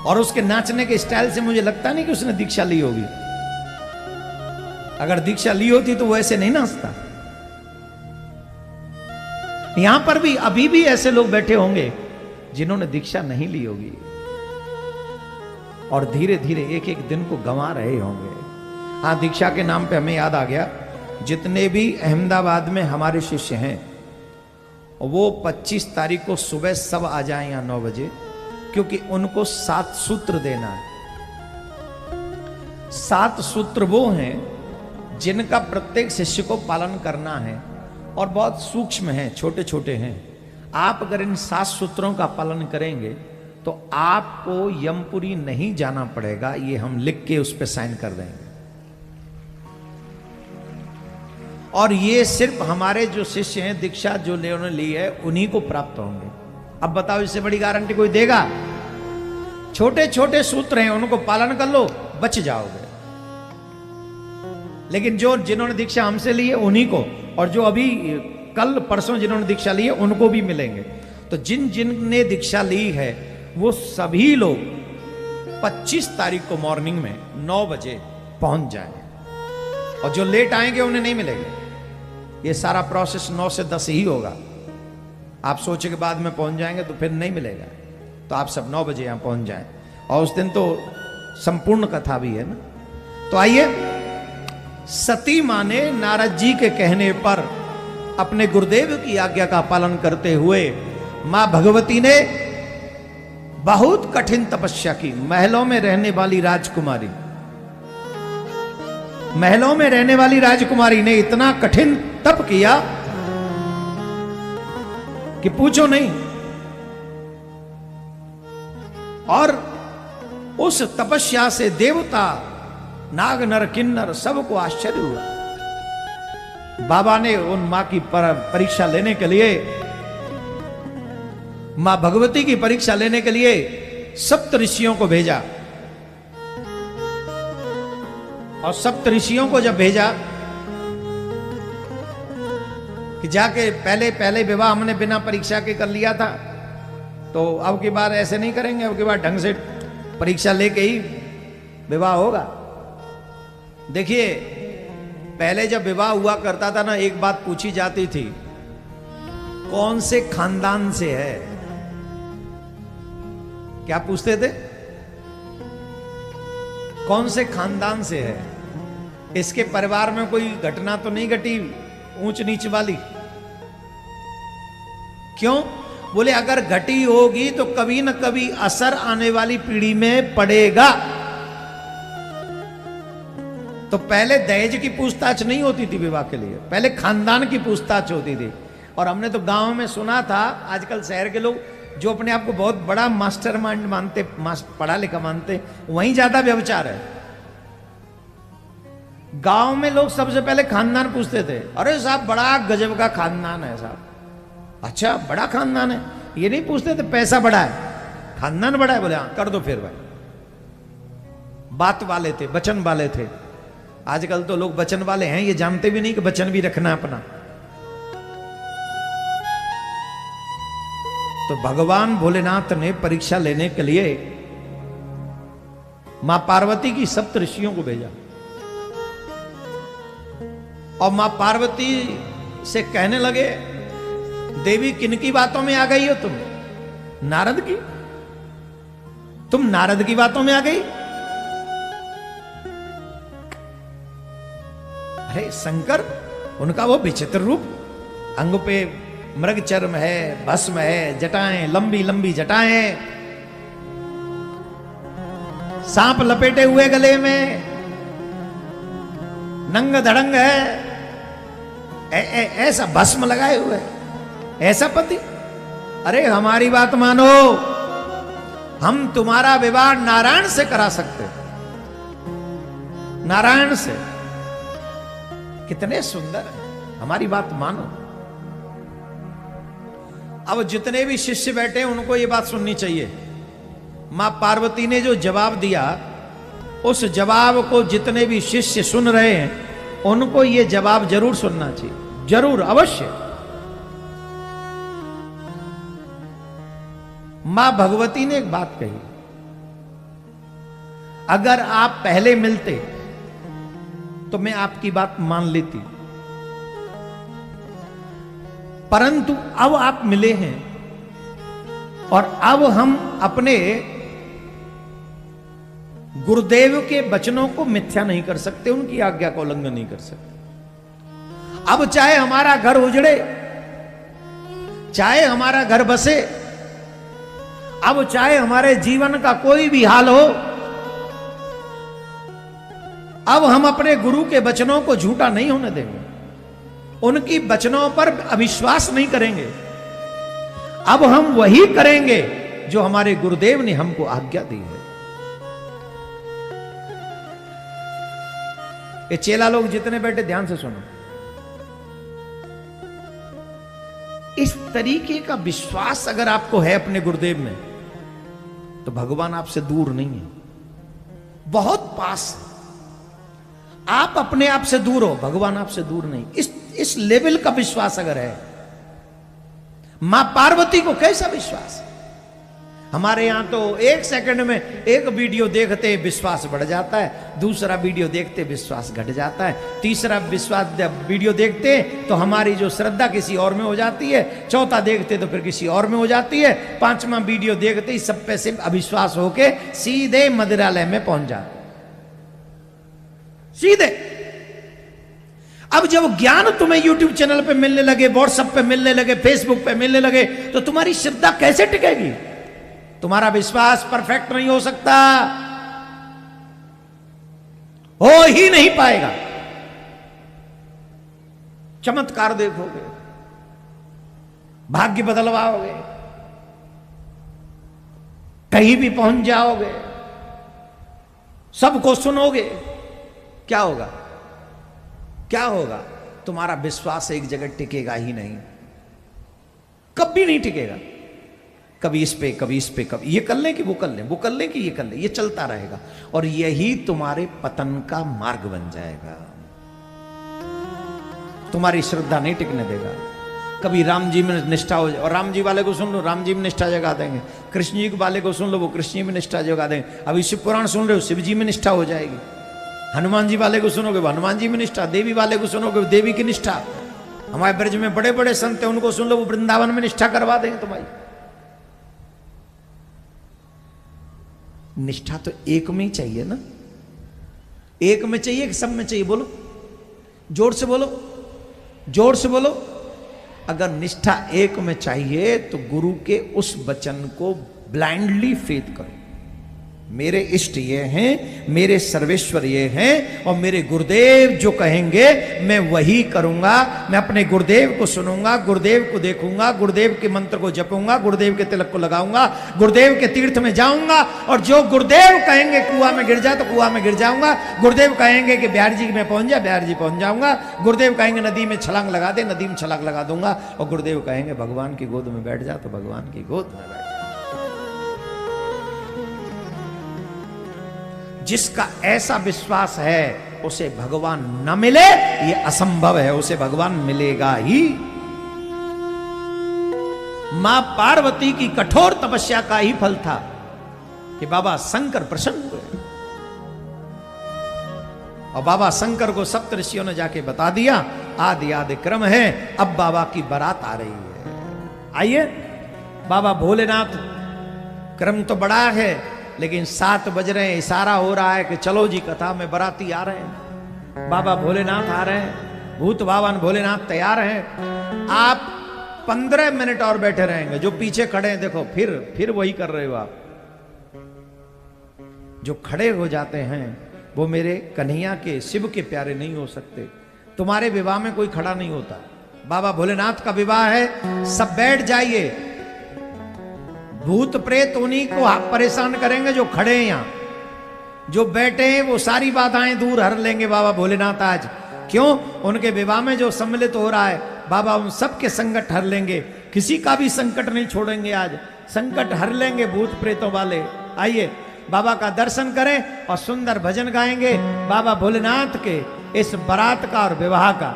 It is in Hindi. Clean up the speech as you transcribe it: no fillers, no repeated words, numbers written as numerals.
और उसके नाचने के स्टाइल से मुझे लगता नहीं कि उसने दीक्षा ली होगी। अगर दीक्षा ली होती तो वो ऐसे नहीं नाचता। यहां पर भी अभी भी ऐसे लोग बैठे होंगे जिन्होंने दीक्षा नहीं ली होगी और धीरे धीरे एक एक दिन को गंवा रहे होंगे। हाँ, दीक्षा के नाम पे हमें याद आ गया, जितने भी अहमदाबाद में हमारे शिष्य हैं वो 25 तारीख को सुबह सब आ जाएं यहाँ 9 बजे, क्योंकि उनको 7 सूत्र देना है। 7 सूत्र वो हैं जिनका प्रत्येक शिष्य को पालन करना है और बहुत सूक्ष्म हैं, छोटे छोटे हैं। आप अगर इन 7 सूत्रों का पालन करेंगे तो आपको यमपुरी नहीं जाना पड़ेगा। ये हम लिख के उस पर साइन कर देंगे। और ये सिर्फ हमारे जो शिष्य हैं, दीक्षा जो उन्होंने ली है, उन्हीं को प्राप्त होंगे। अब बताओ, इससे बड़ी गारंटी कोई देगा? छोटे छोटे सूत्र हैं, उनको पालन कर लो, बच जाओगे। लेकिन जिन्होंने दीक्षा हमसे ली है उन्हीं को, और जो अभी कल परसों जिन्होंने दीक्षा ली है उनको भी मिलेंगे। तो जिनने दीक्षा ली है वो सभी लोग 25 तारीख को मॉर्निंग में 9 बजे पहुंच जाएंगे, और जो लेट आएंगे उन्हें नहीं मिलेंगे। ये सारा प्रोसेस 9 से 10 ही होगा। आप सोचे के बाद में पहुंच जाएंगे तो फिर नहीं मिलेगा। तो आप सब 9 बजे यहां पहुंच जाएं, और उस दिन तो संपूर्ण कथा भी है ना। तो आइए, सती मां ने नारद जी के कहने पर अपने गुरुदेव की आज्ञा का पालन करते हुए मां भगवती ने बहुत कठिन तपस्या की। महलों में रहने वाली राजकुमारी, महलों में रहने वाली राजकुमारी ने इतना कठिन तप किया कि पूछो नहीं। और उस तपस्या से देवता, नाग, नर, किन्नर सबको आश्चर्य हुआ। बाबा ने उन मां की परीक्षा लेने के लिए, मां भगवती की परीक्षा लेने के लिए सप्त ऋषियों को भेजा। और सप्त ऋषियों को जब भेजा कि जाके पहले विवाह हमने बिना परीक्षा के कर लिया था, तो अब की बार ऐसे नहीं करेंगे, अब की बार ढंग से परीक्षा लेके ही विवाह होगा। देखिए, पहले जब विवाह हुआ करता था ना, एक बात पूछी जाती थी, कौन से खानदान से है? क्या पूछते थे? कौन से खानदान से है? इसके परिवार में कोई घटना तो नहीं घटी ऊंच नीच वाली? क्यों? बोले अगर घटी होगी तो कभी न कभी असर आने वाली पीढ़ी में पड़ेगा। तो पहले दहेज की पूछताछ नहीं होती थी विवाह के लिए, पहले खानदान की पूछताछ होती थी। और हमने तो गांव में सुना था, आजकल शहर के लोग जो अपने आप को बहुत बड़ा मास्टरमाइंड मानते, पढ़ा लिखा मानते, वहीं ज्यादा व्यभिचार है। गांव में लोग सबसे पहले खानदान पूछते थे। अरे साहब, बड़ा गजब का खानदान है साहब। अच्छा, बड़ा खानदान है? ये नहीं पूछते थे पैसा बड़ा है, खानदान बड़ा है? बोले हाँ, कर दो फिर भाई। बात वाले थे, वचन वाले थे। आजकल तो लोग वचन वाले हैं, ये जानते भी नहीं कि वचन भी रखना अपना। तो भगवान भोलेनाथ ने परीक्षा लेने के लिए मां पार्वती की सप्त ऋषियों को भेजा। और मां पार्वती से कहने लगे, देवी किनकी बातों में आ गई हो तुम? नारद की? तुम नारद की बातों में आ गई? अरे शंकर, उनका वो विचित्र रूप, अंग पे मृग चर्म है, भस्म है, जटाएं लंबी लंबी जटाएं, सांप लपेटे हुए गले में, नंग धड़ंग है, ऐसा भस्म लगाए हुए, ऐसा पति? अरे हमारी बात मानो, हम तुम्हारा विवाह नारायण से करा सकते, नारायण से। कितने सुंदर है, हमारी बात मानो। अब जितने भी शिष्य बैठे हैं उनको ये बात सुननी चाहिए। मां पार्वती ने जो जवाब दिया, उस जवाब को जितने भी शिष्य सुन रहे हैं उनको ये जवाब जरूर सुनना चाहिए, जरूर, अवश्य। मां भगवती ने एक बात कही, अगर आप पहले मिलते तो मैं आपकी बात मान लेती, परंतु अब आप मिले हैं और अब हम अपने गुरुदेव के वचनों को मिथ्या नहीं कर सकते, उनकी आज्ञा का उल्लंघन नहीं कर सकते। अब चाहे हमारा घर उजड़े, चाहे हमारा घर बसे, अब चाहे हमारे जीवन का कोई भी हाल हो, अब हम अपने गुरु के वचनों को झूठा नहीं होने देंगे, उनकी वचनों पर अविश्वास नहीं करेंगे। अब हम वही करेंगे जो हमारे गुरुदेव ने हमको आज्ञा दी है। ये चेला लोग जितने बैठे ध्यान से सुनो, इस तरीके का विश्वास अगर आपको है अपने गुरुदेव में, तो भगवान आपसे दूर नहीं है, बहुत पास है। आप अपने आप से दूर हो, भगवान आपसे दूर नहीं। इस लेवल का विश्वास अगर है, मां पार्वती को कैसा विश्वास? हमारे यहां तो एक सेकंड में एक वीडियो देखते विश्वास बढ़ जाता है, दूसरा वीडियो देखते विश्वास घट जाता है, तीसरा वीडियो देखते तो हमारी जो श्रद्धा किसी और में हो जाती है, चौथा देखते तो फिर किसी और में हो जाती है, पांचवा वीडियो देखते ही सब पे से अविश्वास होके सीधे मदिरालय में पहुंच जाते सीधे। अब जब ज्ञान तुम्हें YouTube चैनल पे मिलने लगे, व्हाट्सएप पे मिलने लगे, फेसबुक पे मिलने लगे, तो तुम्हारी श्रद्धा कैसे टिकेगी? तुम्हारा विश्वास परफेक्ट नहीं हो सकता, हो ही नहीं पाएगा। चमत्कार देखोगे, भाग्य बदलवाओगे, कहीं भी पहुंच जाओगे, सबको सुनोगे, क्या होगा? क्या होगा? तुम्हारा विश्वास एक जगह टिकेगा ही नहीं, कभी नहीं टिकेगा। कभी इस पे, कभी इस पे, कभी ये कर लें कि वो कर लें, वो कर लें कि ये कर लें, ये चलता रहेगा और यही तुम्हारे पतन का मार्ग बन जाएगा। तुम्हारी श्रद्धा नहीं टिकने देगा। कभी राम जी में निष्ठा हो जाए, और राम जी वाले को सुन लो, राम जी में निष्ठा जगा देंगे। कृष्ण जी वाले को सुन लो, वो कृष्ण जी में निष्ठा जगा देंगे। अभी शिव पुराण सुन रहे हो, शिव जी में निष्ठा हो जाएगी। हनुमान जी वाले को सुनोगे, हनुमान जी में निष्ठा। देवी वाले को सुनोगे, देवी की निष्ठा। हमारे ब्रज में बड़े बड़े संत हैं, उनको सुन लो, वो वृंदावन में निष्ठा करवा देंगे तुम्हारी। निष्ठा तो एक में ही चाहिए ना, एक में चाहिए कि सब में चाहिए? बोलो, जोर से बोलो, जोर से बोलो। अगर निष्ठा एक में चाहिए तो गुरु के उस वचन को ब्लाइंडली फेथ करो। मेरे इष्ट ये हैं, मेरे सर्वेश्वर ये हैं, और मेरे गुरुदेव जो कहेंगे मैं वही करूंगा। मैं अपने गुरुदेव को सुनूंगा, गुरुदेव को देखूंगा, गुरुदेव के मंत्र को जपूंगा, गुरुदेव के तिलक को लगाऊंगा, गुरुदेव के तीर्थ में जाऊंगा, और जो गुरुदेव कहेंगे कुआं में गिर जा तो कुआं में गिर जाऊंगा। गुरुदेव कहेंगे कि बिहार जी में पहुंच जा, बिहार जी पहुंच जाऊंगा। गुरुदेव कहेंगे नदी में छलांग लगा दे, नदी में छलांग लगा दूंगा। और गुरुदेव कहेंगे भगवान की गोद में बैठ जा तो भगवान की गोद में बैठ। जिसका ऐसा विश्वास है उसे भगवान न मिले ये असंभव है, उसे भगवान मिलेगा ही। मां पार्वती की कठोर तपस्या का ही फल था कि बाबा शंकर प्रसन्न हुए, और बाबा शंकर को सप्त ऋषियों ने जाके बता दिया आदि आदि क्रम है, अब बाबा की बारात आ रही है। आइए, बाबा भोलेनाथ, क्रम तो बड़ा है लेकिन 7 बज रहे हैं, इशारा हो रहा है कि चलो जी कथा में बाराती आ रहे हैं, बाबा भोलेनाथ आ रहे हैं, भूत बावन भोलेनाथ तैयार हैं। आप 15 मिनट और बैठे रहेंगे। जो पीछे खड़े हैं देखो, फिर वही कर रहे हो आप। जो खड़े हो जाते हैं वो मेरे कन्हैया के, शिव के प्यारे नहीं हो सकते। तुम्हारे विवाह में कोई खड़ा नहीं होता, बाबा भोलेनाथ का विवाह है, सब बैठ जाइए। भूत प्रेत उन्हीं को परेशान करेंगे जो खड़े हैं यहां, जो बैठे हैं वो सारी बाधाएं दूर हर लेंगे बाबा भोलेनाथ आज। क्यों? उनके विवाह में जो सम्मिलित हो रहा है, बाबा उन सबके संकट हर लेंगे, किसी का भी संकट नहीं छोड़ेंगे। आज संकट हर लेंगे भूत प्रेतों वाले। आइए बाबा का दर्शन करें और सुंदर भजन गाएंगे बाबा भोलेनाथ के इस बारात का और विवाह का।